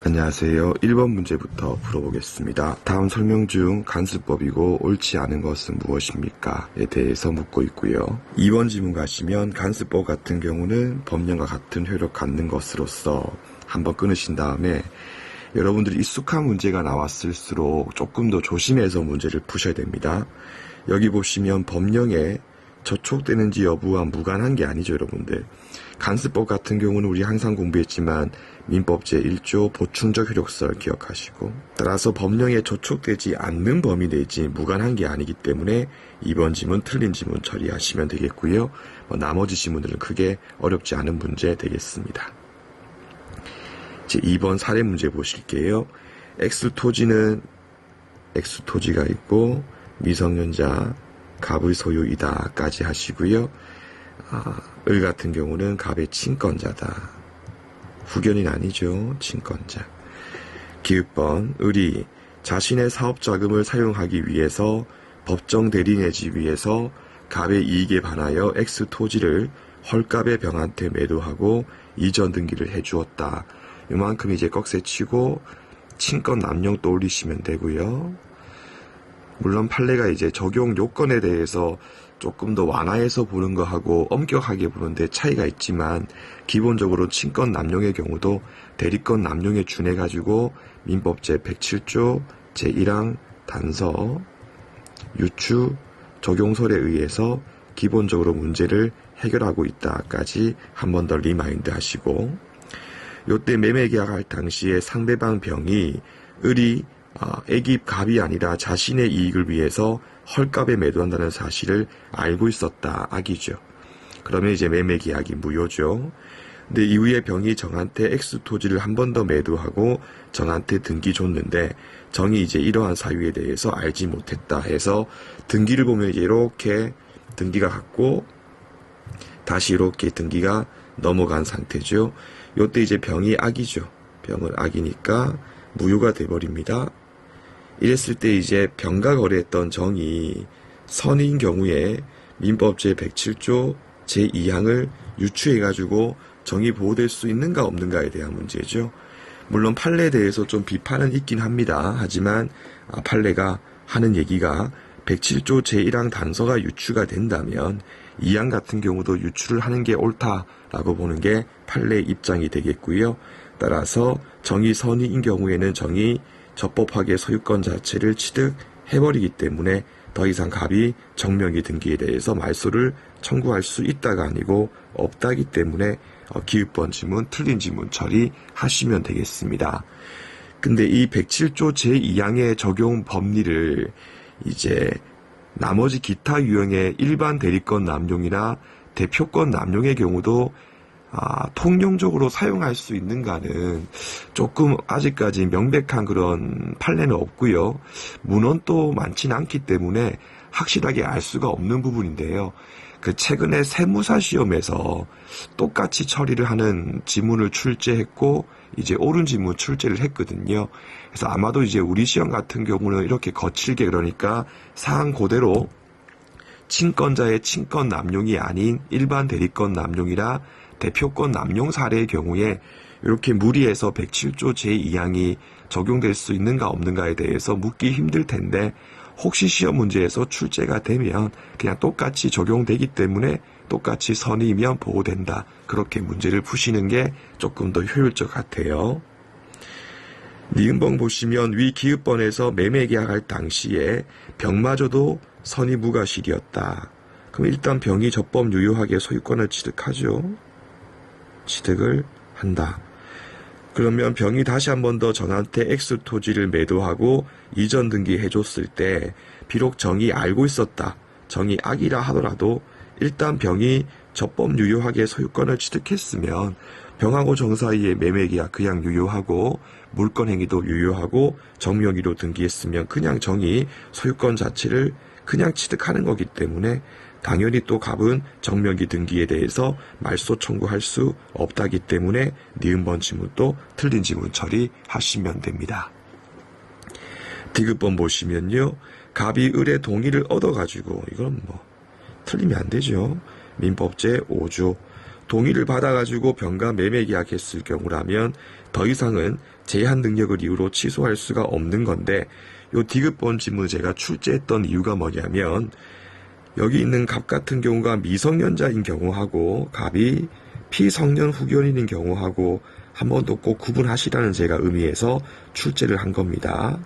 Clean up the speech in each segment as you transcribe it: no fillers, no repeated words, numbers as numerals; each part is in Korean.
안녕하세요. 1번 문제부터 풀어보겠습니다. 다음 설명 중 간수법이고 옳지 않은 것은 무엇입니까? 에 대해서 묻고 있고요. 2번 지문 가시면 간수법 같은 경우는 법령과 같은 효력 갖는 것으로서 한번 끊으신 다음에 여러분들이 익숙한 문제가 나왔을수록 조금 더 조심해서 문제를 푸셔야 됩니다. 여기 보시면 법령에 저촉되는지 여부와 무관한 게 아니죠, 여러분들. 간수법 같은 경우는 우리 항상 공부했지만 민법 제1조 보충적 효력설 기억하시고, 따라서 법령에 저촉되지 않는 범위 내지 무관한 게 아니기 때문에 2번 지문 틀린 지문 처리하시면 되겠고요. 나머지 지문들은 크게 어렵지 않은 문제 되겠습니다. 이제 2번 사례 문제 보실게요. X토지는 X토지가 있고 미성년자 갑의 소유이다 까지 하시고요. 을 같은 경우는 갑의 친권자다. 후견인 아니죠. 친권자. 기읍번 을이 자신의 사업자금을 사용하기 위해서 법정 대리 내지 위해서 갑의 이익에 반하여 X토지를 헐갑의 병한테 매도하고 이전 등기를 해주었다. 이만큼 이제 꺽쇠치고 친권 남용 떠올리시면 되고요. 물론 판례가 이제 적용 요건에 대해서 조금 더 완화해서 보는 거하고 엄격하게 보는데 차이가 있지만 기본적으로 친권 남용의 경우도 대리권 남용에 준해가지고 민법 제107조 제1항 단서 유추 적용설에 의해서 기본적으로 문제를 해결하고 있다까지 한 번 더 리마인드 하시고, 요때 매매계약할 당시에 상대방 병이 을이 애기 갑이 아니라 자신의 이익을 위해서 헐값에 매도한다는 사실을 알고 있었다. 악이죠. 그러면 이제 매매계약이 무효죠. 근데 이후에 병이 정한테 X토지를 한 번 더 매도하고 정한테 등기 줬는데 정이 이제 이러한 사유에 대해서 알지 못했다 해서 등기를 보면 이제 이렇게 등기가 갔고 다시 이렇게 등기가 넘어간 상태죠. 요때 이제 병이 악이죠. 병은 악이니까 무효가 돼버립니다. 이랬을 때 이제 병과 거래했던 정이 선인 경우에 민법 제107조 제2항을 유추해가지고 정이 보호될 수 있는가 없는가에 대한 문제죠. 물론 판례에 대해서 좀 비판은 있긴 합니다. 하지만 판례가 하는 얘기가 107조 제1항 단서가 유추가 된다면 2항 같은 경우도 유추를 하는 게 옳다라고 보는 게 판례의 입장이 되겠고요. 따라서 정이 선의인 경우에는 정이 적법하게 소유권 자체를 취득해버리기 때문에 더 이상 갑이 정명의 등기에 대해서 말소를 청구할 수 있다가 아니고 없다기 때문에 기읍번 지문, 틀린 지문 처리하시면 되겠습니다. 근데 이 107조 제2항의 적용 법리를 이제 나머지 기타 유형의 일반 대리권 남용이나 대표권 남용의 경우도 통용적으로 사용할 수 있는가는 조금 아직까지 명백한 그런 판례는 없고요. 문헌도 많지는 않기 때문에 확실하게 알 수가 없는 부분인데요. 최근에 세무사 시험에서 똑같이 처리를 하는 지문을 출제했고 이제 옳은 지문 출제를 했거든요. 그래서 아마도 이제 우리 시험 같은 경우는 이렇게 거칠게, 그러니까 사항 그대로 친권자의 친권 남용이 아닌 일반 대리권 남용이라 대표권 남용 사례의 경우에 이렇게 무리해서 107조 제2항이 적용될 수 있는가 없는가에 대해서 묻기 힘들 텐데, 혹시 시험 문제에서 출제가 되면 그냥 똑같이 적용되기 때문에 똑같이 선의면 보호된다. 그렇게 문제를 푸시는 게 조금 더 효율적 같아요. 니은번 보시면 위 기읍번에서 매매계약할 당시에 병마저도 선의 무과실이었다. 그럼 일단 병이 적법 유효하게 소유권을 취득하죠. 취득을 한다. 그러면 병이 다시 한 번 더 정한테 X토지를 매도하고 이전 등기 해줬을 때 비록 정이 알고 있었다. 정이 악이라 하더라도 일단 병이 적법 유효하게 소유권을 취득했으면 병하고 정 사이의 매매계약 그냥 유효하고 물권행위도 유효하고 정명의로 등기했으면 그냥 정이 소유권 자체를 그냥 취득하는 거기 때문에 당연히 또 갑은 정명기 등기에 대해서 말소 청구할 수 없다기 때문에 니은번 지문도 틀린 지문 처리하시면 됩니다. 디귿번 보시면요. 갑이 을의 동의를 얻어가지고, 이건 틀리면 안 되죠. 민법 제5조 동의를 받아가지고 병가 매매 계약했을 경우라면 더 이상은 제한 능력을 이유로 취소할 수가 없는 건데, 요 디귿번 지문을 제가 출제했던 이유가 뭐냐면, 여기 있는 갑 같은 경우가 미성년자인 경우하고 갑이 피성년 후견인인 경우하고 한 번 더 꼭 구분하시라는 제가 의미에서 출제를 한 겁니다.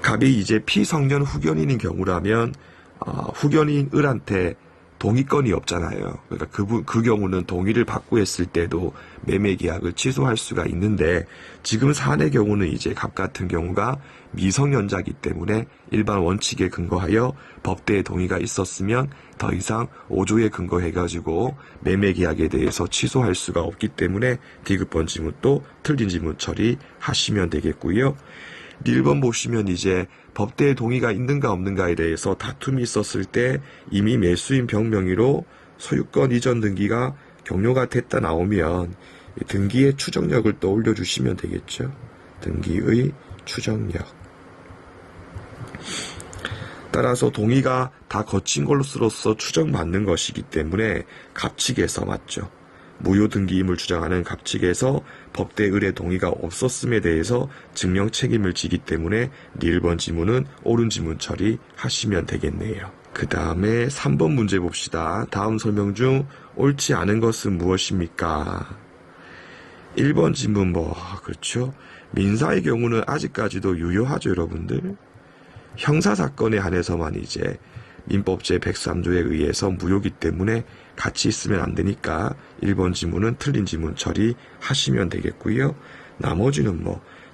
갑이 이제 피성년 후견인인 경우라면 후견인 을한테 동의권이 없잖아요. 그러니까 그 경우는 동의를 받고 했을 때도 매매 계약을 취소할 수가 있는데, 지금 사안의 경우는 이제 갑 같은 경우가 미성년자이기 때문에 일반 원칙에 근거하여 법대의 동의가 있었으면 더 이상 5조에 근거해가지고 매매 계약에 대해서 취소할 수가 없기 때문에 디귿번 지문 또 틀린 지문 처리하시면 되겠고요. 1번 보시면 이제 법대의 동의가 있는가 없는가에 대해서 다툼이 있었을 때 이미 매수인 병명의로 소유권 이전 등기가 종료가 됐다 나오면 등기의 추정력을 또 올려주시면 되겠죠. 등기의 추정력. 따라서 동의가 다 거친 것으로서 추정받는 것이기 때문에 갑 측에서 맞죠. 무효 등기임을 주장하는 갑 측에서 법대 을의 동의가 없었음에 대해서 증명 책임을 지기 때문에 1번 지문은 옳은 지문 처리하시면 되겠네요. 그 다음에 3번 문제 봅시다. 다음 설명 중 옳지 않은 것은 무엇입니까? 1번 지문 그렇죠. 민사의 경우는 아직까지도 유효하죠, 여러분들. 형사사건에 한해서만 이제 민법 제103조에 의해서 무효기 때문에 같이 있으면 안 되니까 1번 지문은 틀린 지문 처리하시면 되겠고요. 나머지는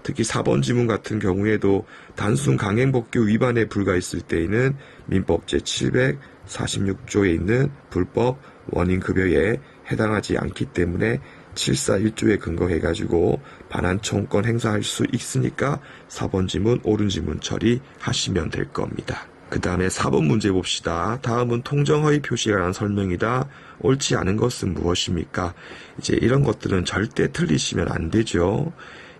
특히 4번 지문 같은 경우에도 단순 강행법규 위반에 불과했을 때에는 민법 제746조에 있는 불법 원인급여에 해당하지 않기 때문에 741조에 근거해가지고 반환 청구권 행사할 수 있으니까 4번 지문 옳은 지문 처리하시면 될 겁니다. 그 다음에 4번 문제 봅시다. 다음은 통정허위 표시에 관한 설명이다. 옳지 않은 것은 무엇입니까? 이제 이런 것들은 절대 틀리시면 안 되죠.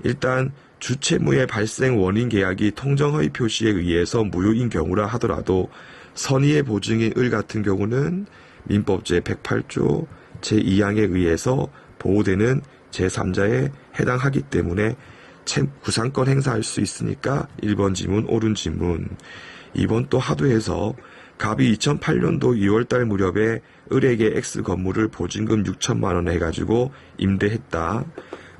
일단 주채무의 발생 원인 계약이 통정허위 표시에 의해서 무효인 경우라 하더라도 선의의 보증인 을 같은 경우는 민법 제108조 제2항에 의해서 보호되는 제3자에 해당하기 때문에 구상권 행사할 수 있으니까 1번 지문 옳은 지문. 2번 또 하도해서 갑이 2008년도 2월달 무렵에 을에게 X 건물을 보증금 6천만 원 해가지고 임대했다.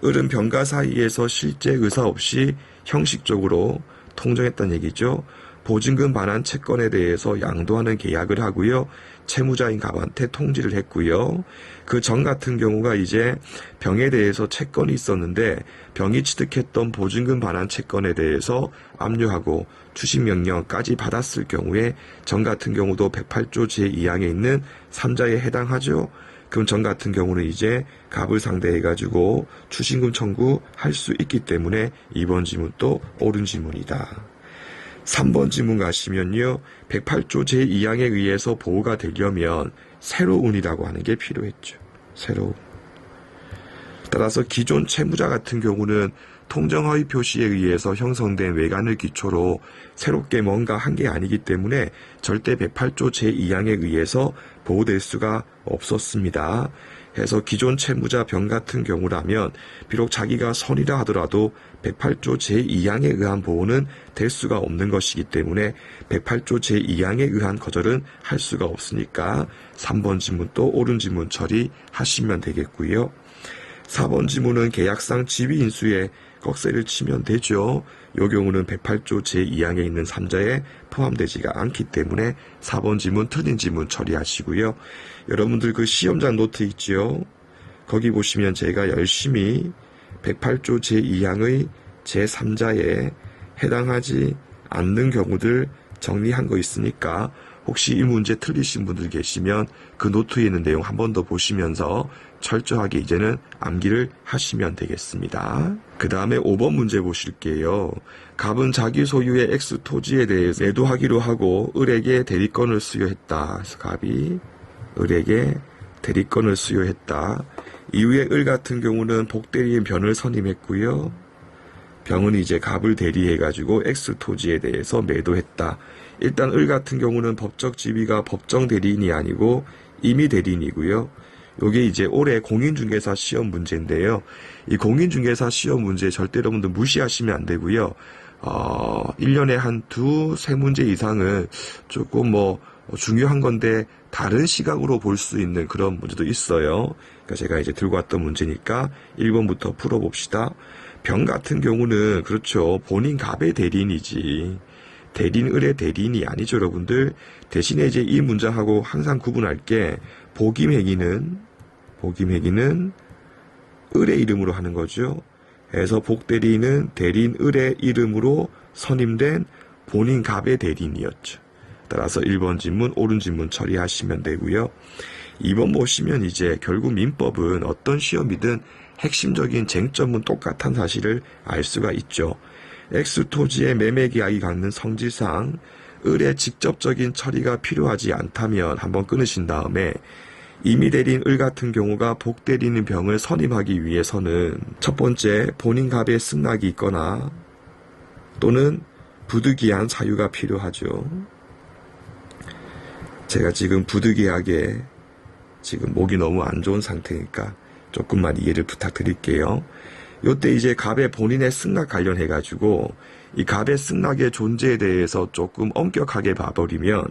을은 병가 사이에서 실제 의사 없이 형식적으로 통정했다는 얘기죠. 보증금 반환 채권에 대해서 양도하는 계약을 하고요. 채무자인 갑한테 통지를 했고요. 그 전 같은 경우가 이제 병에 대해서 채권이 있었는데 병이 취득했던 보증금 반환 채권에 대해서 압류하고 추식명령까지 받았을 경우에 전 같은 경우도 108조 제2항에 있는 3자에 해당하죠. 그럼 전 같은 경우는 이제 갑을 상대해가지고 추징금 청구할 수 있기 때문에 2번 지문 또 옳은 지문이다. 3번 지문 가시면요. 108조 제2항에 의해서 보호가 되려면 새로운이라고 하는 게 필요했죠. 새로운. 따라서 기존 채무자 같은 경우는 통정허위 표시에 의해서 형성된 외관을 기초로 새롭게 뭔가 한 게 아니기 때문에 절대 108조 제2항에 의해서 보호될 수가 없었습니다. 해서 기존 채무자 병 같은 경우라면 비록 자기가 선이라 하더라도 108조 제2항에 의한 보호는 될 수가 없는 것이기 때문에 108조 제2항에 의한 거절은 할 수가 없으니까 3번 지문 또 옳은 지문 처리하시면 되겠고요. 4번 지문은 계약상 지위 인수에 꺽쇠를 치면 되죠. 이 경우는 108조 제2항에 있는 3자에 포함되지가 않기 때문에 4번 지문 틀린 지문 처리하시고요. 여러분들 그 시험장 노트 있지요. 거기 보시면 제가 열심히 108조 제2항의 제3자에 해당하지 않는 경우들 정리한 거 있으니까 혹시 이 문제 틀리신 분들 계시면 그 노트에 있는 내용 한 번 더 보시면서 철저하게 이제는 암기를 하시면 되겠습니다. 그 다음에 5번 문제 보실게요. 갑은 자기 소유의 X 토지에 대해서 매도하기로 하고 을에게 대리권을 수여했다. 그래서 갑이 을에게 대리권을 수여했다. 이후에 을 같은 경우는 복대리인 변을 선임했고요. 병은 이제 갑을 대리해가지고 X 토지에 대해서 매도했다. 일단 을 같은 경우는 법적 지위가 법정 대리인이 아니고 임의 대리인이고요. 요게 이제 올해 공인중개사 시험 문제인데요. 이 공인중개사 시험 문제 절대 여러분들 무시하시면 안 되고요. 1년에 한 두세 문제 이상은 조금 중요한 건데 다른 시각으로 볼 수 있는 그런 문제도 있어요. 그러니까 제가 이제 들고 왔던 문제니까 1번부터 풀어봅시다. 병 같은 경우는 그렇죠. 본인 갑의 대리인이지. 대리인 을의 대리인이 아니죠, 여러분들. 대신에 이제 이 문장하고 항상 구분할 게 복임행위는 을의 이름으로 하는 거죠. 그래서 복대리인은 대리인 을의 이름으로 선임된 본인 갑의 대리인이었죠. 따라서 1번 지문, 옳은 지문 처리하시면 되고요. 2번 보시면 이제 결국 민법은 어떤 시험이든 핵심적인 쟁점은 똑같은 사실을 알 수가 있죠. X토지의 매매계약이 갖는 성질상 을의 직접적인 처리가 필요하지 않다면 한번 끊으신 다음에 이미 대리인 을 같은 경우가 복대리인 병을 선임하기 위해서는 첫 번째 본인 갑의 승낙이 있거나 또는 부득이한 사유가 필요하죠. 제가 지금 부득이하게 지금 목이 너무 안 좋은 상태니까 조금만 이해를 부탁드릴게요. 요때 이제 갑의 본인의 승낙 관련해가지고 이 갑의 승낙의 존재에 대해서 조금 엄격하게 봐버리면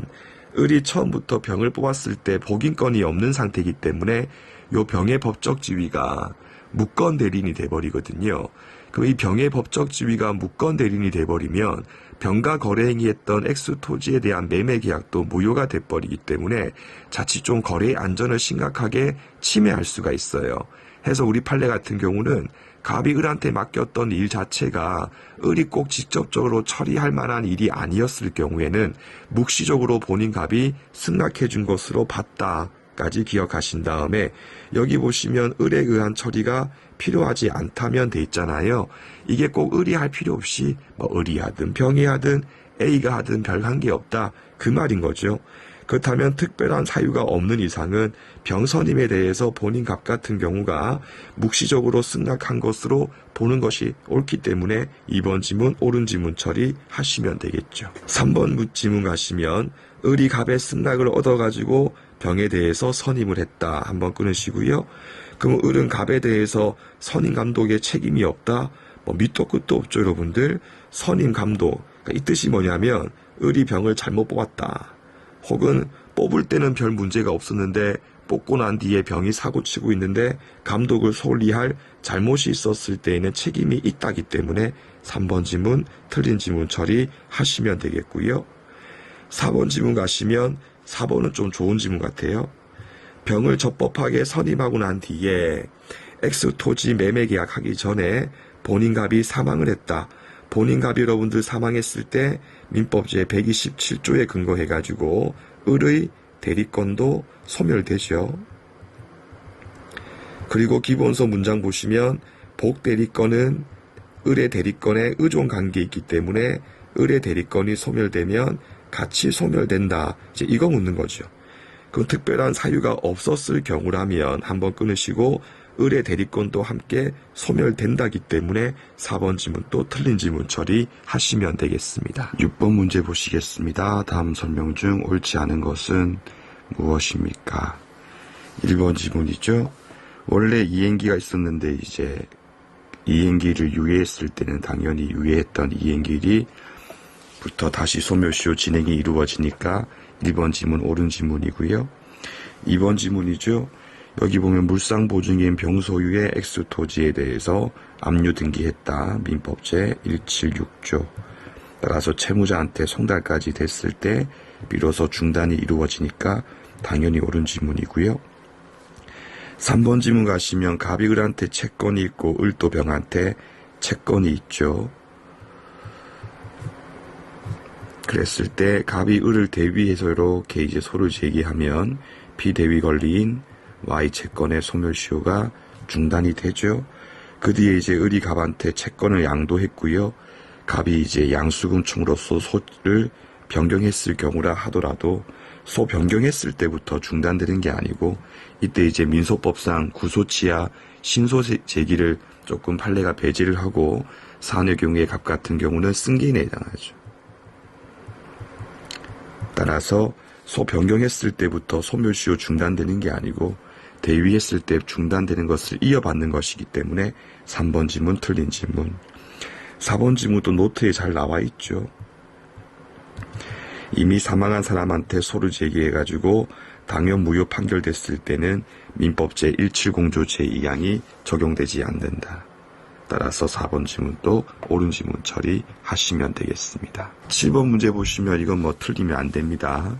을이 처음부터 병을 뽑았을 때 복인권이 없는 상태이기 때문에 요 병의 법적 지위가 무권 대리인이 돼버리거든요. 그럼 이 병의 법적 지위가 무권 대리인이 돼버리면 병과 거래 행위했던 X토지에 대한 매매 계약도 무효가 돼버리기 때문에 자칫 좀 거래의 안전을 심각하게 침해할 수가 있어요. 해서 우리 판례 같은 경우는 갑이 을한테 맡겼던 일 자체가 을이 꼭 직접적으로 처리할 만한 일이 아니었을 경우에는 묵시적으로 본인 갑이 승낙해 준 것으로 봤다까지 기억하신 다음에 여기 보시면 을에 의한 처리가 필요하지 않다면 돼 있잖아요. 이게 꼭 을이 할 필요 없이 을이 하든 병이 하든 A가 하든 별 관계없다 그 말인 거죠. 그렇다면 특별한 사유가 없는 이상은 병선임에 대해서 본인 갑 같은 경우가 묵시적으로 승낙한 것으로 보는 것이 옳기 때문에 2번 지문 옳은 지문 처리하시면 되겠죠. 3번 지문 가시면 을이 갑의 승낙을 얻어가지고 병에 대해서 선임을 했다. 한번 끊으시고요. 그럼 을은 갑에 대해서 선임 감독의 책임이 없다. 밑도 끝도 없죠, 여러분들. 선임 감독. 그러니까 이 뜻이 뭐냐면 을이 병을 잘못 뽑았다. 혹은 뽑을 때는 별 문제가 없었는데 뽑고 난 뒤에 병이 사고치고 있는데 감독을 소홀히 할 잘못이 있었을 때에는 책임이 있다기 때문에 3번 지문 틀린 지문 처리하시면 되겠고요. 4번 지문 가시면 4번은 좀 좋은 지문 같아요. 병을 적법하게 선임하고 난 뒤에 X토지 매매 계약하기 전에 본인 갑이 사망을 했다. 본인 갑이 여러분들 사망했을 때 민법 제127조에 근거해가지고 을의 대리권도 소멸되죠. 그리고 기본서 문장 보시면 복대리권은 을의 대리권에 의존관계에 있기 때문에 을의 대리권이 소멸되면 같이 소멸된다. 이제 이거 묻는 거죠. 그럼 특별한 사유가 없었을 경우라면 한번 끊으시고 을의 대리권도 함께 소멸된다기 때문에 4번 지문 또 틀린 지문 처리하시면 되겠습니다. 6번 문제 보시겠습니다. 다음 설명 중 옳지 않은 것은 무엇입니까? 1번 지문이죠. 원래 이행기가 있었는데 이제 이행기를 유예했을 때는 당연히 유예했던 이행기부터 다시 소멸시효 진행이 이루어지니까 1번 지문 옳은 지문이고요. 2번 지문이죠. 여기 보면 물상보증인 병소유의 X토지에 대해서 압류 등기했다. 민법 제176조. 따라서 채무자한테 송달까지 됐을 때 비로소 중단이 이루어지니까 당연히 옳은 지문이고요. 3번 지문 가시면 갑이 을한테 채권이 있고 을도 병한테 채권이 있죠. 그랬을 때 갑이 을을 대위해서 이렇게 이제 소를 제기하면 비대위 권리인 Y 채권의 소멸시효가 중단이 되죠. 그 뒤에 이제 을이 갑한테 채권을 양도했고요. 갑이 이제 양수금충으로서 소를 변경했을 경우라 하더라도 소 변경했을 때부터 중단되는 게 아니고 이때 이제 민소법상 구소치야 신소 제기를 조금 판례가 배제를 하고 사안의 경우에 갑 같은 경우는 승계인에 해당하죠. 따라서 소 변경했을 때부터 소멸시효 중단되는 게 아니고 대위했을 때 중단되는 것을 이어받는 것이기 때문에 3번 지문 틀린 지문. 4번 지문도 노트에 잘 나와 있죠. 이미 사망한 사람한테 소를 제기해가지고 당연 무효 판결됐을 때는 민법 제170조 제2항이 적용되지 않는다. 따라서 4번 지문도 옳은 지문 처리하시면 되겠습니다. 7번 문제 보시면 이건 뭐 틀리면 안 됩니다.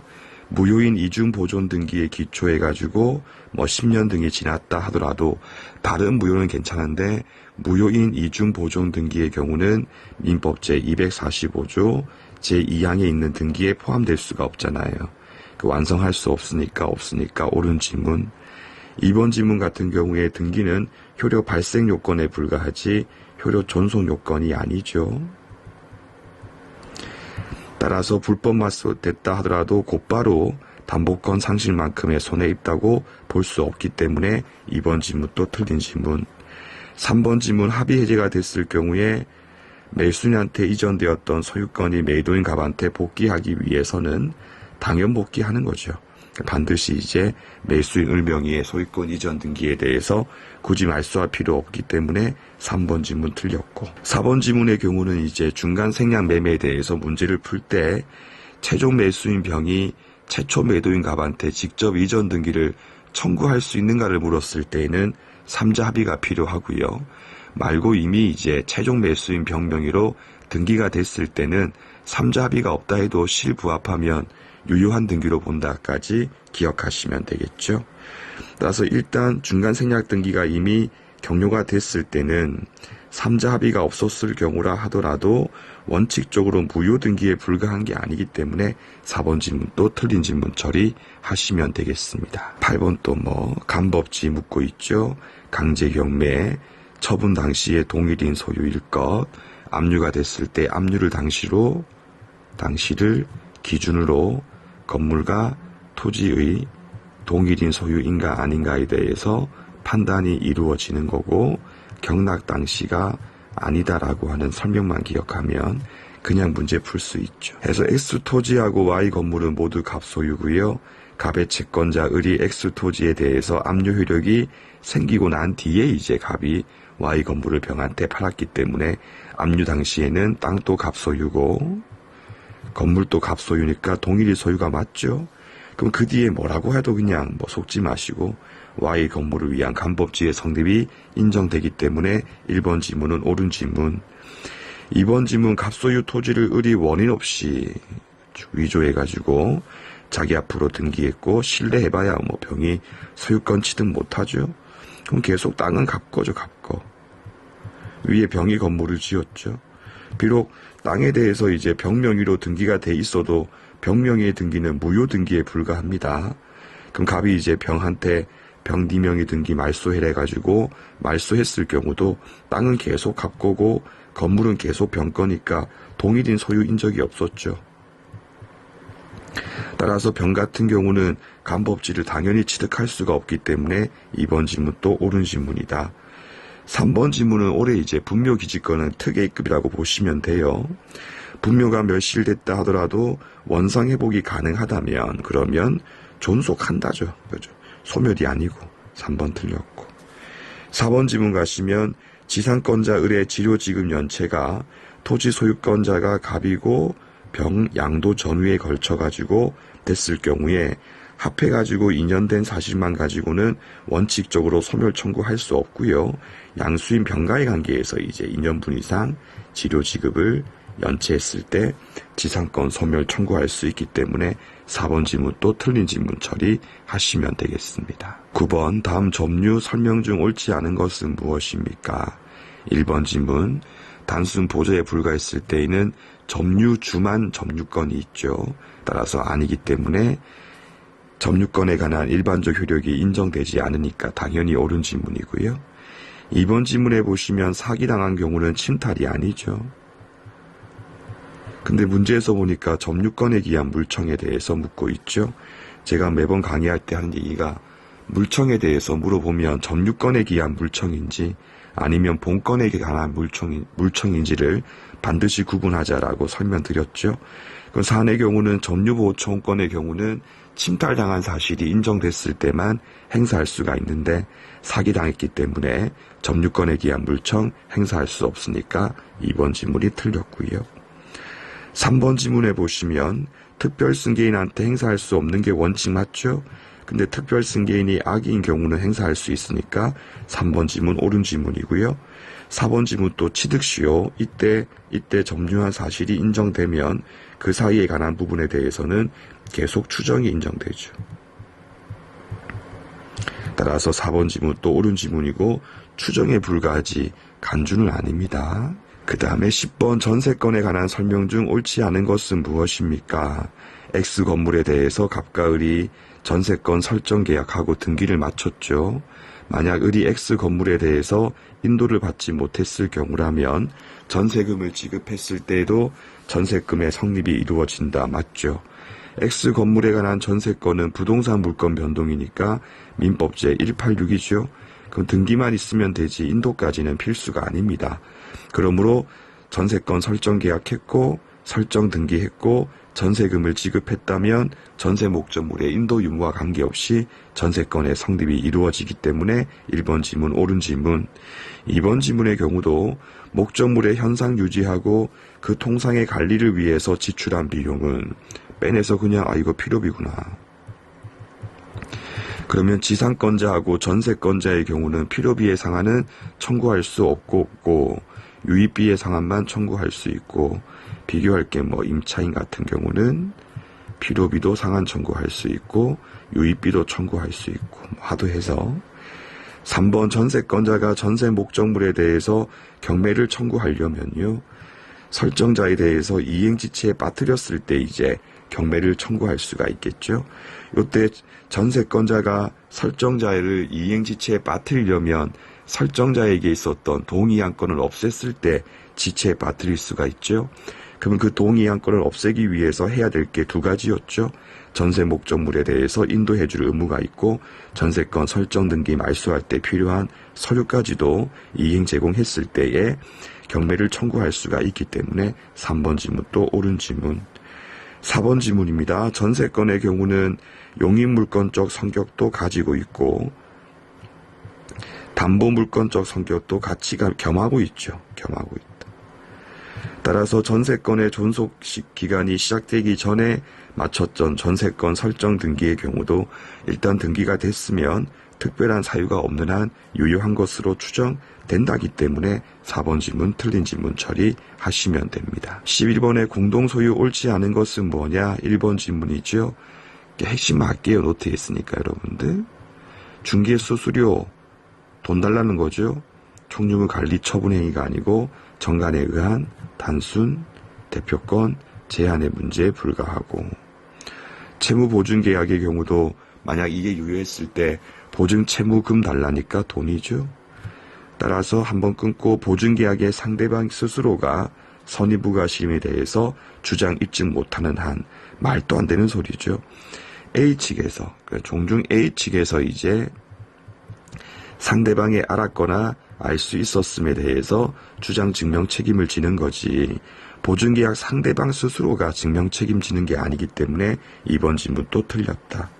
무효인 이중 보존 등기에 기초해가지고 10년 등이 지났다 하더라도 다른 무효는 괜찮은데 무효인 이중 보존 등기의 경우는 민법 제245조 제2항에 있는 등기에 포함될 수가 없잖아요. 완성할 수 없으니까 옳은 지문. 2번 지문 같은 경우에 등기는 효력 발생 요건에 불과하지 효력 존속 요건이 아니죠. 따라서 불법 맞소됐다 하더라도 곧바로 담보권 상실만큼의 손해 있다고 볼 수 없기 때문에 2번 지문도 틀린 지문. 3번 지문 합의 해제가 됐을 경우에 매수인한테 이전되었던 소유권이 매도인 갑한테 복귀하기 위해서는 당연 복귀하는 거죠. 반드시 이제 매수인 을명의의 소유권 이전 등기에 대해서 굳이 말소할 필요 없기 때문에 3번 지문 틀렸고, 4번 지문의 경우는 이제 중간 생략 매매에 대해서 문제를 풀 때 최종 매수인 병이 최초 매도인 갑한테 직접 이전 등기를 청구할 수 있는가를 물었을 때에는 3자 합의가 필요하고요. 말고 이미 이제 최종 매수인 병 명의로 등기가 됐을 때는 3자 합의가 없다 해도 실부합하면 유효한 등기로 본다까지 기억하시면 되겠죠. 따라서 일단 중간 생략 등기가 이미 경료가 됐을 때는 3자 합의가 없었을 경우라 하더라도 원칙적으로 무효 등기에 불과한 게 아니기 때문에 4번 질문도 틀린 질문 처리하시면 되겠습니다. 8번 또 간법지 묻고 있죠. 강제 경매, 처분 당시에 동일인 소유일 것, 압류가 됐을 때 압류를 당시를 기준으로 건물과 토지의 동일인 소유인가 아닌가에 대해서 판단이 이루어지는 거고, 경락 당시가 아니다라고 하는 설명만 기억하면 그냥 문제 풀 수 있죠. 그래서 X 토지하고 Y 건물은 모두 갑 소유고요. 갑의 채권자 을이 X 토지에 대해서 압류 효력이 생기고 난 뒤에 이제 갑이 Y 건물을 병한테 팔았기 때문에 압류 당시에는 땅도 갑 소유고 건물도 갑 소유니까 동일이 소유가 맞죠. 그럼 그 뒤에 뭐라고 해도 그냥 속지 마시고 Y 건물을 위한 간법지의 성립이 인정되기 때문에 1번 지문은 옳은 지문. 2번 지문 갑소유 토지를 을이 원인 없이 위조해가지고 자기 앞으로 등기했고 신뢰해봐야 병이 소유권 취득 못하죠. 그럼 계속 땅은 갑거죠. 갑거. 위에 병이 건물을 지었죠. 비록 땅에 대해서 이제 병명의로 등기가 돼 있어도 병명의의 등기는 무효 등기에 불과합니다. 그럼 갑이 이제 병한테 병 니명의 등기 말소해가지고 말소했을 경우도 땅은 계속 갑거고 건물은 계속 병 거니까 동일인 소유인 적이 없었죠. 따라서 병 같은 경우는 간법지를 당연히 취득할 수가 없기 때문에 2번 지문도 옳은 지문이다. 3번 지문은 올해 이제 분묘 기지권은 특A급이라고 보시면 돼요. 분묘가 멸실됐다 하더라도 원상 회복이 가능하다면 그러면 존속한다죠. 그죠? 소멸이 아니고. 3번 틀렸고. 4번 지문 가시면 지상권자 을의 지료지급 연체가 토지 소유권자가 갑이고 병 양도 전후에 걸쳐가지고 됐을 경우에 합해가지고 인연된 사실만 가지고는 원칙적으로 소멸 청구할 수 없고요. 양수인 병가의 관계에서 이제 2년분 이상 지료 지급을 연체했을 때 지상권 소멸 청구할 수 있기 때문에 4번 지문 또 틀린 지문 처리하시면 되겠습니다. 9번 다음 점유 설명 중 옳지 않은 것은 무엇입니까? 1번 지문 단순 보조에 불과했을 때에는 점유주만 점유권이 있죠. 따라서 아니기 때문에 점유권에 관한 일반적 효력이 인정되지 않으니까 당연히 옳은 지문이고요. 2번 지문에 보시면 사기당한 경우는 침탈이 아니죠. 근데 문제에서 보니까 점유권에 기한 물청에 대해서 묻고 있죠. 제가 매번 강의할 때 하는 얘기가 물청에 대해서 물어보면 점유권에 기한 물청인지 아니면 본권에 관한 물청인지를 반드시 구분하자라고 설명드렸죠. 그 사안의 경우는 점유보호청권의 경우는 침탈당한 사실이 인정됐을 때만 행사할 수가 있는데 사기당했기 때문에 점유권에 기한 물청 행사할 수 없으니까 2번 지문이 틀렸고요. 3번 지문에 보시면 특별승계인한테 행사할 수 없는 게 원칙 맞죠? 근데 특별승계인이 악의인 경우는 행사할 수 있으니까 3번 지문 옳은 지문이고요. 4번 지문 또 취득시효, 이때 점유한 사실이 인정되면 그 사이에 관한 부분에 대해서는 계속 추정이 인정되죠. 따라서 4번 지문 또 옳은 지문이고 추정에 불과하지 간주는 아닙니다. 그 다음에 10번 전세건에 관한 설명 중 옳지 않은 것은 무엇입니까? X 건물에 대해서 갑과 을이 전세건 설정 계약하고 등기를 마쳤죠. 만약 을이 X 건물에 대해서 인도를 받지 못했을 경우라면 전세금을 지급했을 때에도 전세금의 성립이 이루어진다. 맞죠? X 건물에 관한 전세건은 부동산 물건 변동이니까 민법 제186이죠. 그럼 등기만 있으면 되지 인도까지는 필수가 아닙니다. 그러므로 전세건 설정 계약했고 설정 등기했고 전세금을 지급했다면 전세 목적물의 인도 유무와 관계없이 전세건의 성립이 이루어지기 때문에 1번 지문 옳은 지문. 2번 지문의 경우도 목적물의 현상 유지하고 그 통상의 관리를 위해서 지출한 비용은 빼내서 그냥 이거 필요비구나. 그러면 지상권자하고 전세권자의 경우는 필요비의 상한은 청구할 수 없고 유입비의 상한만 청구할 수 있고 비교할 게 임차인 같은 경우는 필요비도 상한 청구할 수 있고 유입비도 청구할 수 있고 하도해서 3번 전세권자가 전세 목적물에 대해서 경매를 청구하려면요. 설정자에 대해서 이행지체에 빠뜨렸을 때 이제 경매를 청구할 수가 있겠죠. 이때 전세권자가 설정자를 이행지체에 빠뜨리려면 설정자에게 있었던 동의안건을 없앴을 때 지체에 빠뜨릴 수가 있죠. 그러면 그 동의안건을 없애기 위해서 해야 될 게 두 가지였죠. 전세 목적물에 대해서 인도해줄 의무가 있고 전세건 설정 등기 말소할 때 필요한 서류까지도 이행 제공했을 때에 경매를 청구할 수가 있기 때문에 3번 지문 또 옳은 지문. 4번 지문입니다. 전세건의 경우는 용익물건적 성격도 가지고 있고 담보물건적 성격도 같이 겸하고 있죠. 겸하고 있다. 따라서 전세건의 존속 기간이 시작되기 전에 마쳤던 전세건 설정 등기의 경우도 일단 등기가 됐으면 특별한 사유가 없는 한 유효한 것으로 추정된다기 때문에 4번 지문 틀린 지문 처리하시면 됩니다. 11번의 공동소유 옳지 않은 것은 뭐냐? 1번 지문이죠. 핵심 할게요. 노트에 있으니까 여러분들. 중개수수료 돈 달라는 거죠. 총유물 관리 처분 행위가 아니고 정관에 의한 단순 대표권 제한의 문제에 불과하고 채무보증계약의 경우도 만약 이게 유효했을 때 보증 채무금 달라니까 돈이죠. 따라서 한번 끊고 보증계약의 상대방 스스로가 선의부가심에 대해서 주장 입증 못하는 한 말도 안 되는 소리죠. A측에서 종중 A측에서 이제 상대방이 알았거나 알 수 있었음에 대해서 주장 증명 책임을 지는 거지 보증계약 상대방 스스로가 증명 책임지는 게 아니기 때문에 2번 지문 또 틀렸다.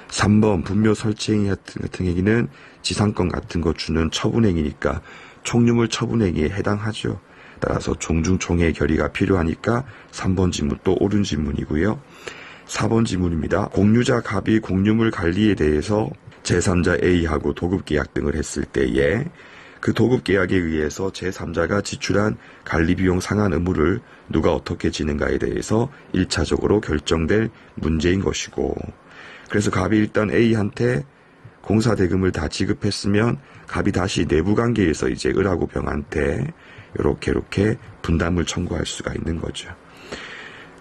3번 분묘 설치행위 같은 행위는 지상권 같은 거 주는 처분행위니까 총유물 처분행위에 해당하죠. 따라서 종중총회 결의가 필요하니까 3번 지문 또 옳은 지문이고요. 4번 지문입니다. 공유자 갑이 공유물 관리에 대해서 제3자 A하고 도급계약 등을 했을 때에 그 도급계약에 의해서 제3자가 지출한 관리비용 상한 의무를 누가 어떻게 지는가에 대해서 1차적으로 결정될 문제인 것이고 그래서 갑이 일단 A한테 공사대금을 다 지급했으면 갑이 다시 내부관계에서 이제 을하고 병한테 이렇게 분담을 청구할 수가 있는 거죠.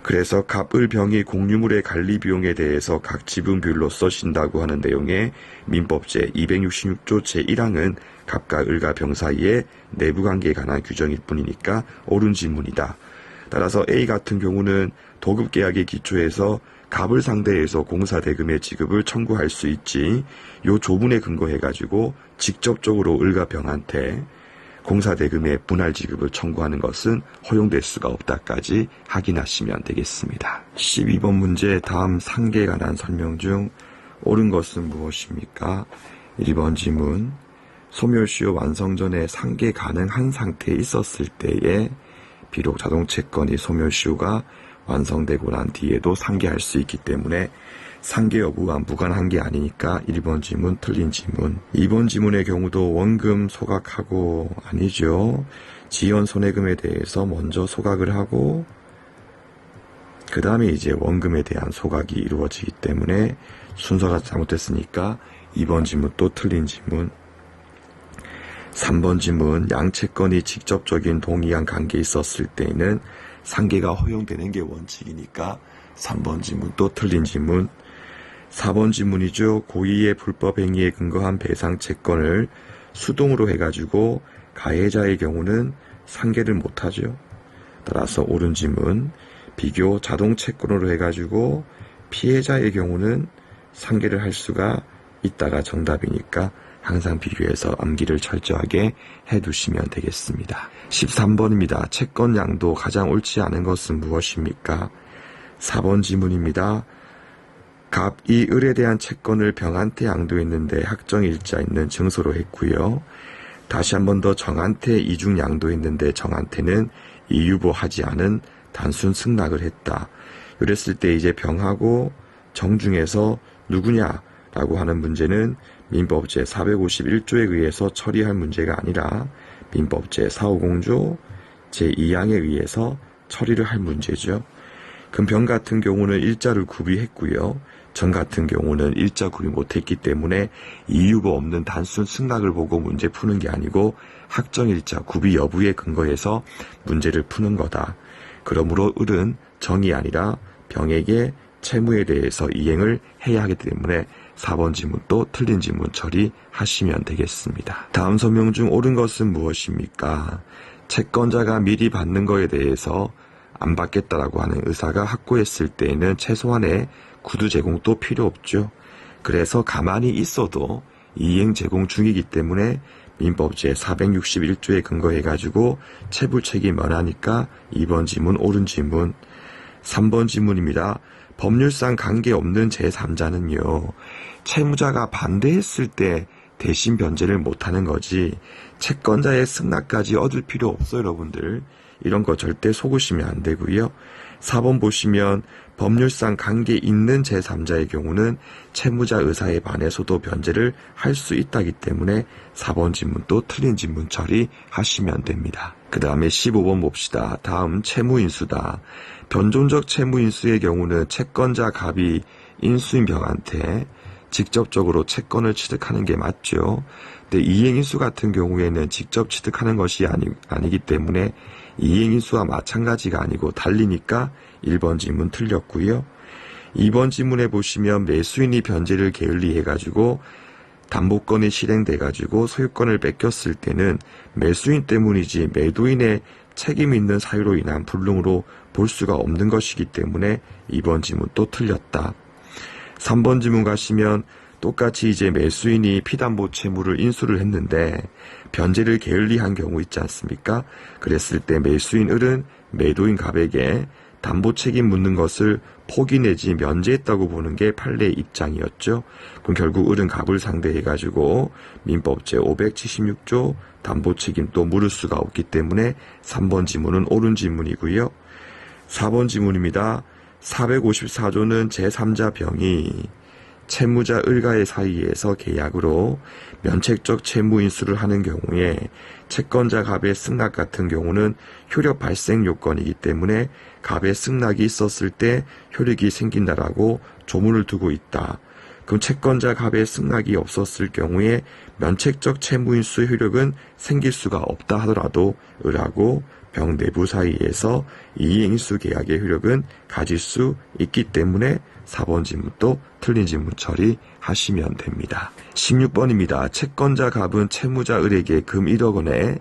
그래서 갑, 을, 병이 공유물의 관리 비용에 대해서 각 지분 비율로 써신다고 하는 내용의 민법 제266조 제1항은 갑과 을과 병 사이의 내부관계에 관한 규정일 뿐이니까 옳은 지문이다. 따라서 A 같은 경우는 도급계약의 기초에서 갑을 상대해서 공사대금의 지급을 청구할 수 있지 요 조문에 근거해가지고 직접적으로 을과 병한테 공사대금의 분할 지급을 청구하는 것은 허용될 수가 없다까지 확인하시면 되겠습니다. 12번 문제 다음 상계에 관한 설명 중 옳은 것은 무엇입니까? 1번 지문 소멸시효 완성 전에 상계 가능한 상태에 있었을 때에 비록 자동채권이 소멸시효가 완성되고 난 뒤에도 상계할 수 있기 때문에 상계 여부와 무관한 게 아니니까 1번 지문 틀린 지문. 2번 지문의 경우도 원금 소각하고 아니죠. 지연 손해금에 대해서 먼저 소각을 하고 그 다음에 이제 원금에 대한 소각이 이루어지기 때문에 순서가 잘못됐으니까 2번 지문 또 틀린 지문. 3번 지문 양채권이 직접적인 동의한 관계에 있었을 때에는 상계가 허용되는 게 원칙이니까 3번 지문 또 틀린 지문. 4번 지문이죠. 고의의 불법 행위에 근거한 배상 채권을 수동으로 해가지고 가해자의 경우는 상계를 못하죠. 따라서 옳은 지문. 비교 자동 채권으로 해가지고 피해자의 경우는 상계를 할 수가 있다가 정답이니까 항상 비교해서 암기를 철저하게 해두시면 되겠습니다. 13번입니다. 채권 양도 가장 옳지 않은 것은 무엇입니까? 4번 지문입니다. 갑이 을에 대한 채권을 병한테 양도했는데 확정일자 있는 증서로 했고요. 다시 한 번 더 정한테 이중 양도했는데 정한테는 이유보하지 않은 단순 승낙을 했다. 이랬을 때 이제 병하고 정 중에서 누구냐라고 하는 문제는 민법 제451조에 의해서 처리할 문제가 아니라 민법 제450조 제2항에 의해서 처리를 할 문제죠. 그럼 병 같은 경우는 일자를 구비했고요. 정 같은 경우는 일자 구비 못했기 때문에 이유가 없는 단순 승낙을 보고 문제 푸는 게 아니고 확정일자 구비 여부에 근거해서 문제를 푸는 거다. 그러므로 을은 정이 아니라 병에게 채무에 대해서 이행을 해야 하기 때문에 4번 지문도 틀린 지문 처리하시면 되겠습니다. 다음 설명 중 옳은 것은 무엇입니까? 채권자가 미리 받는 거에 대해서 안 받겠다라고 하는 의사가 확고했을 때에는 최소한의 구두 제공도 필요 없죠. 그래서 가만히 있어도 이행 제공 중이기 때문에 민법 제461조에 근거해가지고 체불 책임 면하니까 2번 지문 옳은 지문. 3번 지문입니다. 법률상 관계없는 제3자는요. 채무자가 반대했을 때 대신 변제를 못하는 거지 채권자의 승낙까지 얻을 필요 없어요. 여러분들. 이런 거 절대 속으시면 안 되고요. 4번 보시면 법률상 관계 있는 제3자의 경우는 채무자 의사에 반해서도 변제를 할 수 있다기 때문에 4번 지문도 틀린 지문 처리하시면 됩니다. 그 다음에 15번 봅시다. 다음 채무인수다. 변존적 채무인수의 경우는 채권자 갑이 인수인 병한테 직접적으로 채권을 취득하는 게 맞죠. 근데 이행인수 같은 경우에는 직접 취득하는 것이 아니기 때문에 이행인수와 마찬가지가 아니고 달리니까 1번 지문 틀렸고요. 2번 지문에 보시면 매수인이 변제를 게을리해가지고 담보권이 실행돼가지고 소유권을 뺏겼을 때는 매수인 때문이지 매도인의 책임 있는 사유로 인한 불능으로 볼 수가 없는 것이기 때문에 2번 지문 또 틀렸다. 3번 지문 가시면 똑같이 이제 매수인이 피담보 채무를 인수를 했는데 변제를 게을리한 경우 있지 않습니까? 그랬을 때 매수인 을은 매도인 갑에게 담보 책임 묻는 것을 포기 내지 면제했다고 보는 게 판례의 입장이었죠. 그럼 결국 을은 갑을 상대해가지고 민법 제576조 담보 책임도 물을 수가 없기 때문에 3번 지문은 옳은 지문이고요. 4번 지문입니다. 454조는 제3자 병이 채무자 을과의 사이에서 계약으로 면책적 채무 인수를 하는 경우에 채권자 갑의 승낙 같은 경우는 효력 발생 요건이기 때문에 갑의 승낙이 있었을 때 효력이 생긴다라고 조문을 두고 있다. 그럼 채권자 갑의 승낙이 없었을 경우에 면책적 채무 인수 효력은 생길 수가 없다 하더라도 을하고 병 내부 사이에서 이행인수 계약의 효력은 가질 수 있기 때문에 4번 지문도 틀린 지문 처리하시면 됩니다. 16번입니다. 채권자 갑은 채무자 을에게 금 1억 원에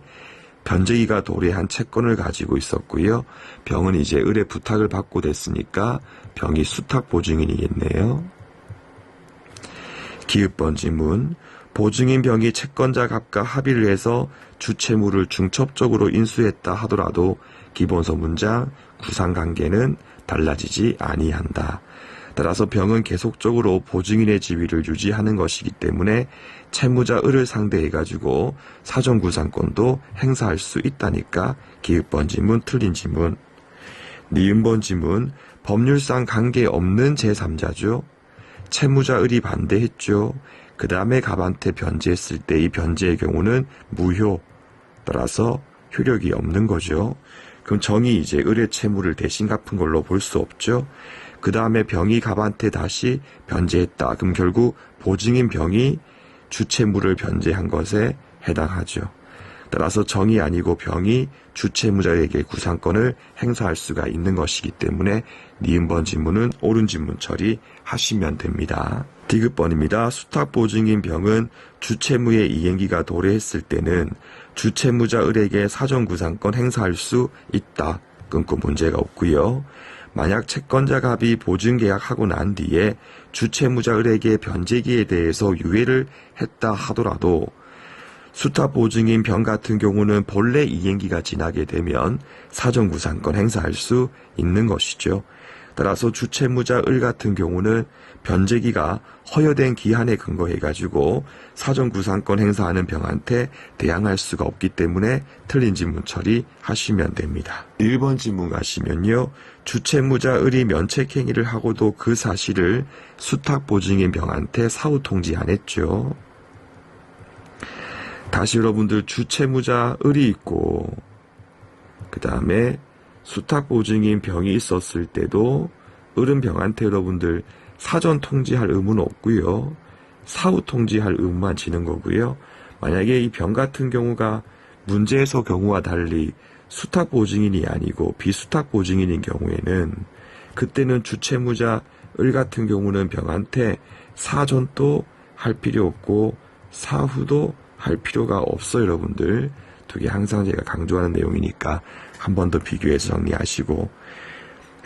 변제기가 도래한 채권을 가지고 있었고요. 병은 이제 을의 부탁을 받고 됐으니까 병이 수탁 보증인이겠네요. 기읍번 지문. 보증인 병이 채권자 갑과 합의를 해서 주채무를 중첩적으로 인수했다 하더라도 기본서 문장 구상관계는 달라지지 아니한다. 따라서 병은 계속적으로 보증인의 지위를 유지하는 것이기 때문에 채무자 을을 상대해가지고 사전구상권도 행사할 수 있다니까 기읍번 지문 틀린 지문. 니은번 지문 법률상 관계없는 제3자죠. 채무자 을이 반대했죠. 그 다음에 갑한테 변제했을 때 이 변제의 경우는 무효. 따라서 효력이 없는 거죠. 그럼 정이 이제 을의 채무를 대신 갚은 걸로 볼 수 없죠. 그 다음에 병이 갑한테 다시 변제했다. 그럼 결국 보증인 병이 주채무를 변제한 것에 해당하죠. 따라서 정이 아니고 병이 주채무자에게 구상권을 행사할 수가 있는 것이기 때문에 니은번 지문은 옳은 지문 처리하시면 됩니다. 디귿번입니다. 수탁보증인 병은 주채무의 이행기가 도래했을 때는 주채무자 을에게 사전구상권 행사할 수 있다. 끊고 문제가 없고요. 만약 채권자 갑이 보증계약하고 난 뒤에 주채무자 을에게 변제기에 대해서 유예를 했다 하더라도 수탁보증인 병 같은 경우는 본래 이행기가 지나게 되면 사전구상권 행사할 수 있는 것이죠. 따라서 주채무자 을 같은 경우는 변제기가 허여된 기한에 근거해가지고 사전구상권 행사하는 병한테 대항할 수가 없기 때문에 틀린 지문 처리하시면 됩니다. 1번 지문 가시면요. 주채무자 을이 면책행위를 하고도 그 사실을 수탁보증인 병한테 사후 통지 안 했죠. 다시 여러분들 주채무자 을이 있고 그 다음에 수탁보증인 병이 있었을 때도 을은 병한테 여러분들 사전 통지할 의무는 없고요. 사후 통지할 의무만 지는 거고요. 만약에 이 병 같은 경우가 문제에서 경우와 달리 수탁보증인이 아니고 비수탁보증인인 경우에는 그때는 주채무자 을 같은 경우는 병한테 사전도 할 필요 없고 사후도 할 필요가 없어요. 여러분들 두 개 항상 제가 강조하는 내용이니까 한 번 더 비교해서 정리하시고,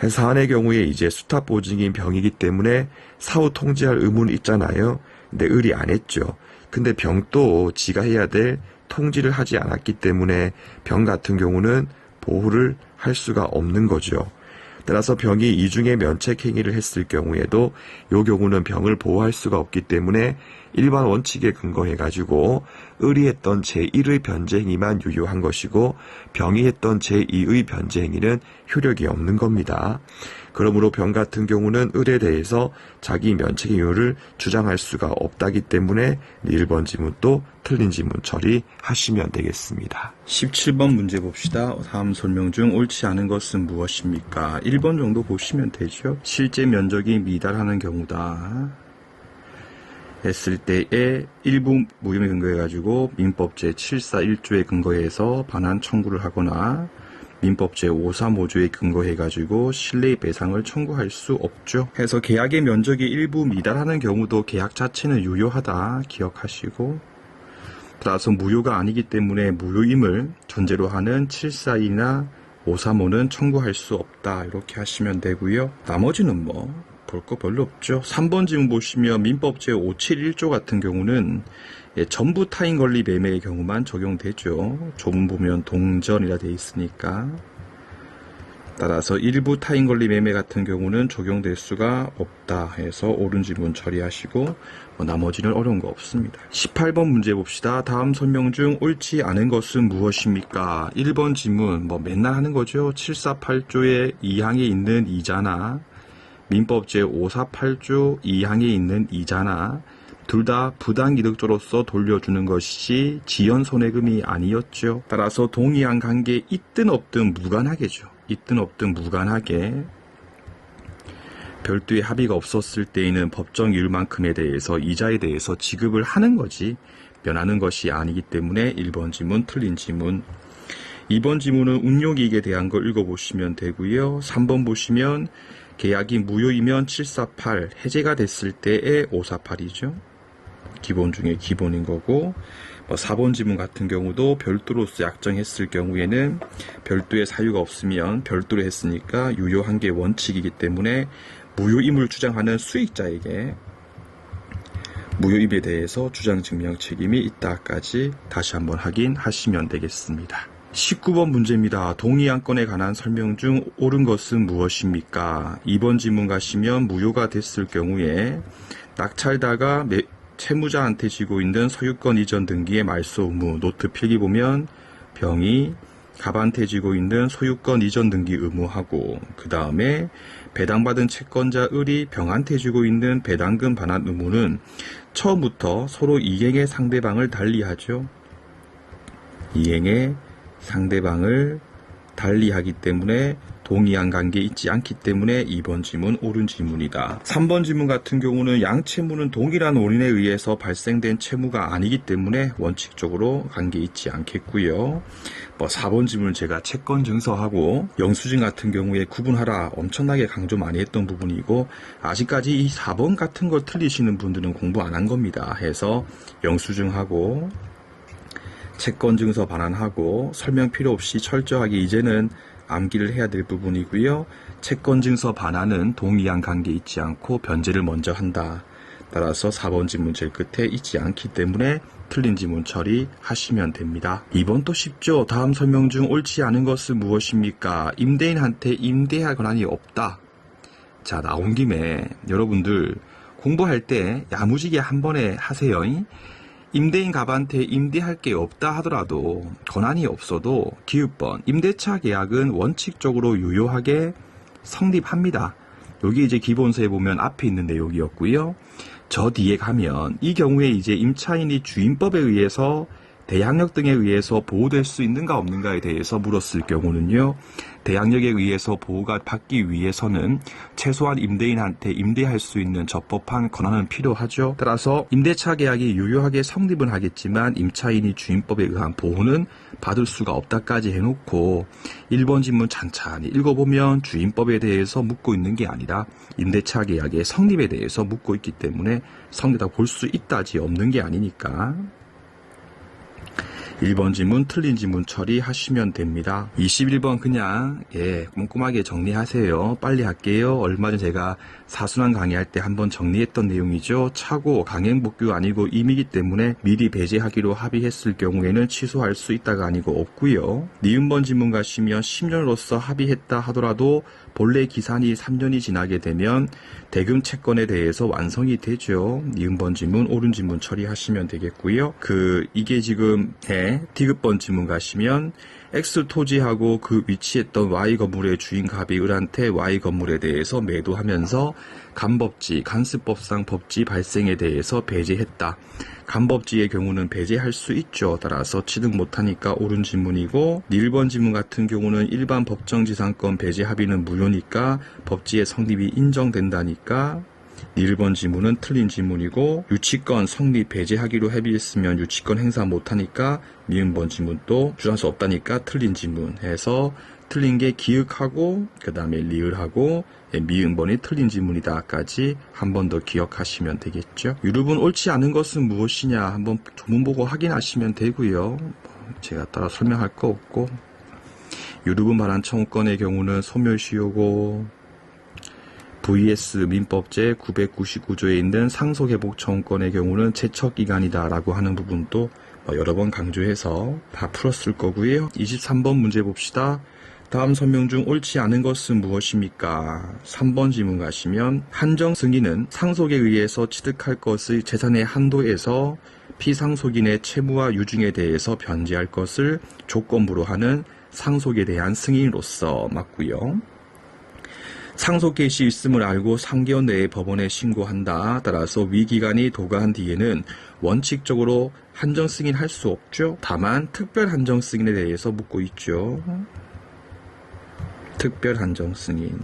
사안의 경우에 이제 수탁보증인 병이기 때문에 사후 통지할 의무는 있잖아요. 근데 을이 안 했죠. 근데 병도 지가 해야 될 통지를 하지 않았기 때문에 병 같은 경우는 보호를 할 수가 없는 거죠. 따라서 병이 이중의 면책행위를 했을 경우에도 이 경우는 병을 보호할 수가 없기 때문에 일반 원칙에 근거해가지고 을이 했던 제1의 변제행위만 유효한 것이고 병이 했던 제2의 변제행위는 효력이 없는 겁니다. 그러므로 병 같은 경우는 을에 대해서 자기 면책행위를 주장할 수가 없다기 때문에 1번 지문도 틀린 지문 처리하시면 되겠습니다. 17번 문제 봅시다. 다음 설명 중 옳지 않은 것은 무엇입니까? 1번 정도 보시면 되죠. 실제 면적이 미달하는 경우다 했을 때에 일부 무혐의 근거해가지고 민법 제741조에 근거해서 반환 청구를 하거나 민법 제535조에 근거해가지고 실내배상을 청구할 수 없죠. 해서 계약의 면적이 일부 미달하는 경우도 계약 자체는 유효하다 기억하시고, 따라서 무효가 아니기 때문에 무효임을 전제로 하는 742나 535는 청구할 수 없다 이렇게 하시면 되고요. 나머지는 뭐 볼 거 별로 없죠. 3번 지문 보시면 민법 제571조 같은 경우는 전부 타인 권리 매매의 경우만 적용되죠. 조문 보면 동전이라 되어 있으니까. 따라서 일부 타인 권리 매매 같은 경우는 적용될 수가 없다 해서 옳은 지문 처리하시고 나머지는 어려운 거 없습니다. 18번 문제 봅시다. 다음 설명 중 옳지 않은 것은 무엇입니까? 1번 지문 맨날 하는 거죠. 748조의 2항에 있는 이자나 민법 제548조 2항에 있는 이자나 둘 다 부당이득조로서 돌려주는 것이 지연손해금이 아니었죠. 따라서 동의한 관계에 있든 없든 무관하게죠. 있든 없든 무관하게 별도의 합의가 없었을 때에는 법정 이율만큼에 대해서 이자에 대해서 지급을 하는 거지 면하는 것이 아니기 때문에 1번 지문 틀린 지문. 2번 지문은 운용이익에 대한 걸 읽어보시면 되고요. 3번 보시면 계약이 무효이면 748, 해제가 됐을 때의 548이죠. 기본 중에 기본인 거고, 4번 지문 같은 경우도 별도로서 약정했을 경우에는 별도의 사유가 없으면 별도로 했으니까 유효한 게 원칙이기 때문에 무효임을 주장하는 수익자에게 무효입에 대해서 주장 증명 책임이 있다까지 다시 한번 확인하시면 되겠습니다. 19번 문제입니다. 동의안 건에 관한 설명 중 옳은 것은 무엇입니까? 2번 지문 가시면 무효가 됐을 경우에 낙찰다가 채무자한테 지고 있는 소유권 이전 등기의 말소 의무, 노트 필기 보면 병이 갑한테 지고 있는 소유권 이전 등기 의무하고, 그 다음에 배당받은 채권자 을이 병한테 지고 있는 배당금 반환 의무는 처음부터 서로 이행의 상대방을 달리하죠. 이행의 상대방을 달리하기 때문에 동의한 관계 있지 않기 때문에 2번 지문 옳은 지문이다. 3번 지문 같은 경우는 양채무는 동일한 원인에 의해서 발생된 채무가 아니기 때문에 원칙적으로 관계 있지 않겠고요. 4번 지문은 제가 채권 증서하고 영수증 같은 경우에 구분하라 엄청나게 강조 많이 했던 부분이고, 아직까지 이 4번 같은 걸 틀리시는 분들은 공부 안 한 겁니다. 해서 영수증하고 채권 증서 반환하고 설명 필요 없이 철저하게 이제는 암기를 해야 될 부분이고요. 채권 증서 반환은 동의한 관계 있지 않고 변제를 먼저 한다. 따라서 4번 지문 제일 끝에 있지 않기 때문에 틀린 지문 처리하시면 됩니다. 2번 또 쉽죠. 다음 설명 중 옳지 않은 것은 무엇입니까? 임대인한테 임대할 권한이 없다. 자, 나온 김에 여러분들 공부할 때 야무지게 한 번에 하세요. 임대인 갑한테 임대할 게 없다 하더라도, 권한이 없어도 기읍번 임대차 계약은 원칙적으로 유효하게 성립합니다. 여기 이제 기본서에 보면 앞에 있는 내용이었고요. 저 뒤에 가면 이 경우에 이제 임차인이 주임법에 의해서 대항력 등에 의해서 보호될 수 있는가 없는가에 대해서 물었을 경우는요, 대항력에 의해서 보호가 받기 위해서는 최소한 임대인한테 임대할 수 있는 적법한 권한은 필요하죠. 따라서 임대차 계약이 유효하게 성립은 하겠지만 임차인이 주임법에 의한 보호는 받을 수가 없다까지 해놓고 1번 지문 찬찬히 읽어보면 주임법에 대해서 묻고 있는 게 아니라 임대차 계약의 성립에 대해서 묻고 있기 때문에 성립이라고 볼 수 있다지 없는 게 아니니까 1번 지문 틀린 지문 처리하시면 됩니다. 21번 그냥 꼼꼼하게 정리하세요. 빨리 할게요. 얼마 전 제가 사순환 강의할 때 한번 정리했던 내용이죠. 차고 강행복규 아니고 임이기 때문에 미리 배제하기로 합의했을 경우에는 취소할 수 있다가 아니고 없고요. 니은번 지문 가시면 10년으로서 합의했다 하더라도 본래 기산이 3년이 지나게 되면 대금 채권에 대해서 완성이 되죠. 니은번 지문 옳은 지문 처리하시면 되겠고요. 이게 지금 디귿번 지문 가시면 X 토지하고 그 위치했던 Y 건물의 주인 갑이 을한테 Y 건물에 대해서 매도하면서 간법지, 간습법상 법지 발생에 대해서 배제했다. 간법지의 경우는 배제할 수 있죠. 따라서 취득 못하니까 옳은 지문이고, 1번 지문 같은 경우는 일반 법정지상권 배제 합의는 무효니까 법지의 성립이 인정된다니까 1번 지문은 틀린 지문이고, 유치권 성립 배제하기로 합의했으면 유치권 행사 못하니까 미음번 지문도 주장할 수 없다니까 틀린 지문 해서 틀린 게 기역하고 그 다음에 리을하고 미음번이 틀린 지문이다까지 한 번 더 기억하시면 되겠죠. 유류분 옳지 않은 것은 무엇이냐 한번 조문 보고 확인하시면 되고요. 제가 따라 설명할 거 없고, 유류분 반환 청구권의 경우는 소멸시효고 vs 민법제 999조에 있는 상속회복 청구권의 경우는 제척기간이다 라고 하는 부분도 여러 번 강조해서 다 풀었을 거고요. 23번 문제 봅시다. 다음 설명 중 옳지 않은 것은 무엇입니까? 3번 지문 가시면 한정 승인은 상속에 의해서 취득할 것의 재산의 한도에서 피상속인의 채무와 유증에 대해서 변제할 것을 조건부로 하는 상속에 대한 승인으로서 맞고요. 상속 개시 있음을 알고 3개월 내에 법원에 신고한다. 따라서 위기간이 도가한 뒤에는 원칙적으로 한정 승인할 수 없죠. 다만 특별 한정 승인에 대해서 묻고 있죠. 특별 한정 승인.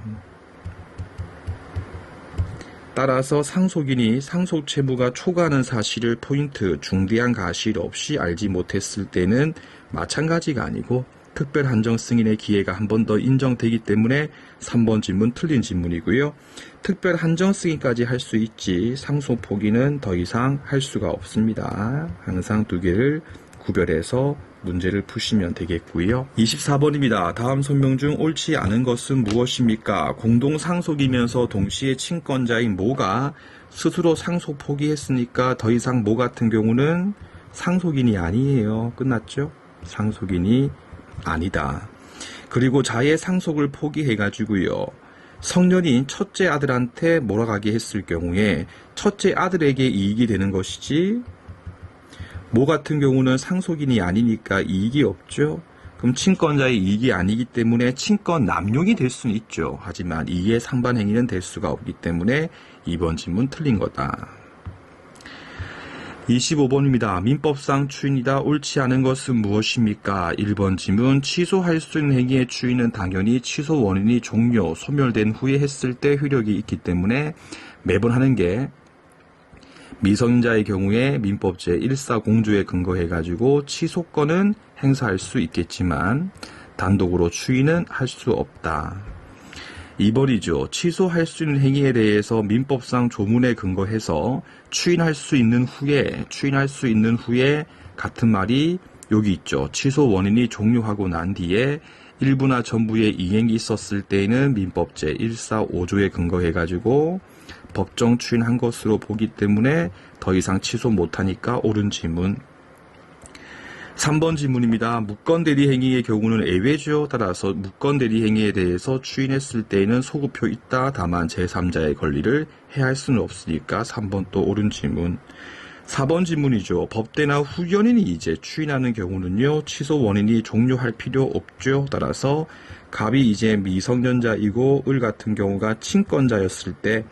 따라서 상속인이 상속 채무가 초과하는 사실을 포인트 중대한 가실 없이 알지 못했을 때는 마찬가지가 아니고 특별 한정 승인의 기회가 한 번 더 인정되기 때문에 3번 질문 틀린 질문이고요. 특별 한정 승인까지 할 수 있지 상속 포기는 더 이상 할 수가 없습니다. 항상 두 개를 구별해서 문제를 푸시면 되겠고요. 24번입니다. 다음 설명 중 옳지 않은 것은 무엇입니까? 공동 상속이면서 동시에 친권자인 모가 스스로 상속 포기했으니까 더 이상 모 같은 경우는 상속인이 아니에요. 끝났죠? 상속인이 아니다. 그리고 자의 상속을 포기해가지고요. 성년인 첫째 아들한테 몰아가게 했을 경우에 첫째 아들에게 이익이 되는 것이지 모 같은 경우는 상속인이 아니니까 이익이 없죠. 그럼 친권자의 이익이 아니기 때문에 친권 남용이 될 수는 있죠. 하지만 이의 상반 행위는 될 수가 없기 때문에 2번 질문 틀린 거다. 25번입니다. 민법상 추인이다. 옳지 않은 것은 무엇입니까? 1번 질문. 취소할 수 있는 행위의 추인은 당연히 취소 원인이 종료, 소멸된 후에 했을 때 효력이 있기 때문에 매번 하는 게 미성년자의 경우에 민법 제1사공조에 근거해가지고 취소권은 행사할 수 있겠지만 단독으로 추인은 할 수 없다. 2번이죠. 취소할 수 있는 행위에 대해서 민법상 조문에 근거해서 추인할 수 있는 후에 같은 말이 여기 있죠. 취소 원인이 종료하고 난 뒤에 일부나 전부의 이행이 있었을 때에는 민법 제145조에 근거해가지고 법정 추인한 것으로 보기 때문에 더 이상 취소 못하니까 옳은 질문. 3번 질문입니다. 무건대리 행위의 경우는 예외죠. 따라서 무건대리 행위에 대해서 추인했을 때에는 소급표 있다. 다만 제3자의 권리를 해할 수는 없으니까 3번 또 옳은 질문. 4번 질문이죠. 법대나 후견인이 이제 추인하는 경우는요. 취소 원인이 종료할 필요 없죠. 따라서 갑이 이제 미성년자이고 을 같은 경우가 친권자였을 때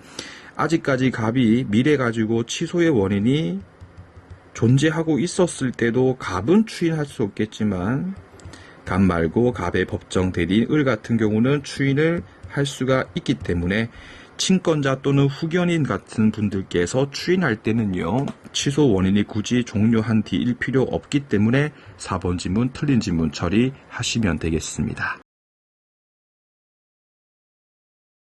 아직까지 갑이 미래 가지고 취소의 원인이 존재하고 있었을 때도 갑은 추인할 수 없겠지만 갑 말고 갑의 법정 대리인 을 같은 경우는 추인을 할 수가 있기 때문에 친권자 또는 후견인 같은 분들께서 추인할 때는요. 취소 원인이 굳이 종료한 뒤일 필요 없기 때문에 4번 질문 틀린 질문 처리하시면 되겠습니다.